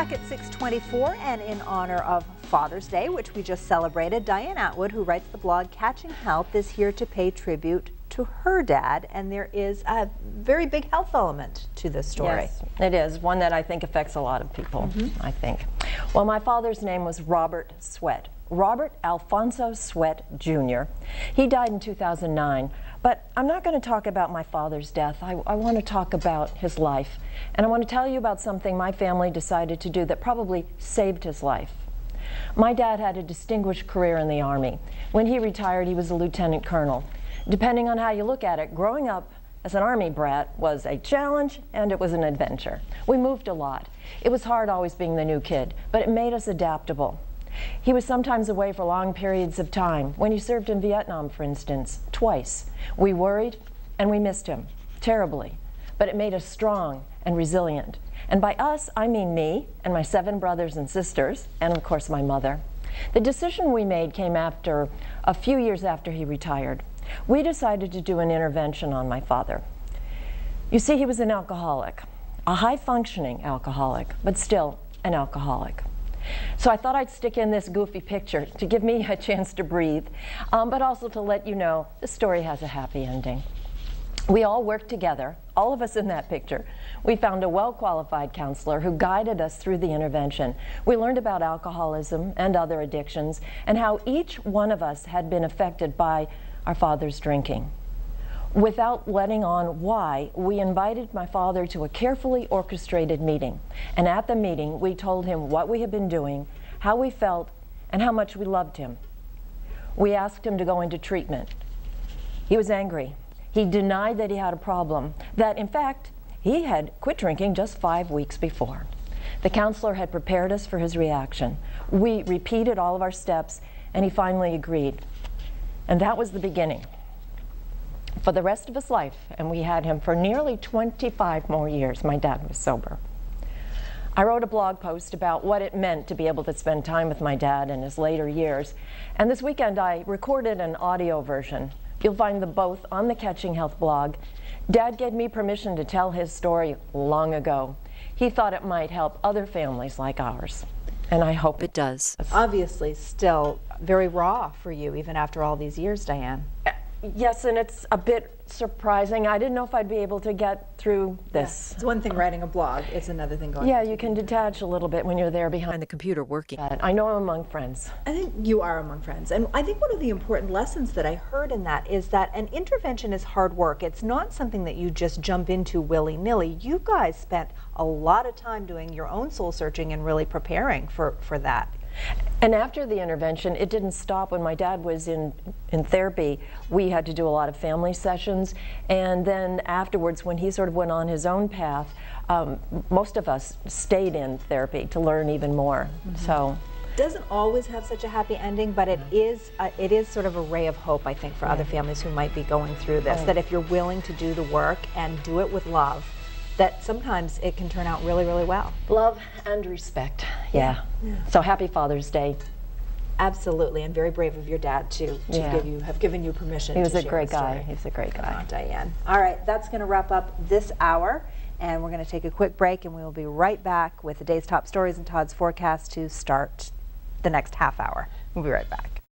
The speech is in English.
back at 6:24, and in honor of Father's Day, which we just celebrated, Diane Atwood, who writes the blog Catching Health, is here to pay tribute to her dad, and there is a very big health element to this story. Yes, it is one that I think affects a lot of people, I think. Well, my father's name was Robert Sweat. Robert Alfonso Sweat Jr. He died in 2009, but I'm not going to talk about my father's death. I want to talk about his life, and I want to tell you about something my family decided to do that probably saved his life. My dad had a distinguished career in the Army. When he retired, he was a lieutenant colonel. Depending on how you look at it, growing up as an Army brat was a challenge and it was an adventure. We moved a lot. It was hard always being the new kid, but it made us adaptable. He was sometimes away for long periods of time. When he served in Vietnam, for instance, twice. We worried and we missed him terribly, but it made us strong and resilient. And by us, I mean me and my 7 brothers and sisters, and of course my mother. The decision we made came after a few years after he retired. We decided to do an intervention on my father. You see, he was an alcoholic, a high-functioning alcoholic, but still an alcoholic. So I thought I'd stick in this goofy picture to give me a chance to breathe, but also to let you know the story has a happy ending. We all worked together, all of us in that picture. We found a well-qualified counselor who guided us through the intervention. We learned about alcoholism and other addictions and how each one of us had been affected by our father's drinking. Without letting on why, we invited my father to a carefully orchestrated meeting. And at the meeting, we told him what we had been doing, how we felt, and how much we loved him. We asked him to go into treatment. He was angry. He denied that he had a problem, that in fact, he had quit drinking just 5 weeks before. The counselor had prepared us for his reaction. We repeated all of our steps, and he finally agreed. And that was the beginning for the rest of his life, and we had him for nearly 25 more years. My dad was sober. I wrote a blog post about what it meant to be able to spend time with my dad in his later years, and this weekend I recorded an audio version. You'll find them both on the Catching Health blog. Dad gave me permission to tell his story long ago. He thought it might help other families like ours, and I hope it does. Obviously still very raw for you, even after all these years, Diane. Yes, and it's a bit surprising. I didn't know if I'd be able to get through this. Yeah. It's one thing writing a blog, it's another thing going. Yeah, you can detach a little bit when you're there behind the computer working at it. I know I'm among friends. I think you are among friends, and I think one of the important lessons that I heard in that is that an intervention is hard work. It's not something that you just jump into willy-nilly. You guys spent a lot of time doing your own soul searching and really preparing for that. And after the intervention, it didn't stop. When my dad was in therapy, we had to do a lot of family sessions. And then afterwards, when he sort of went on his own path, most of us stayed in therapy to learn even more. So doesn't always have such a happy ending, but it is sort of a ray of hope, I think, for other families who might be going through this, that if you're willing to do the work and do it with love, that sometimes it can turn out really, really well. Love and respect, yeah. So happy Father's Day. Absolutely, and very brave of your dad to have given you permission. He was to a share great the story. guy. He's a great guy. Diane. All right, that's going to wrap up this hour, and we're going to take a quick break, and we will be right back with the day's top stories and Todd's forecast to start the next half hour. We'll be right back.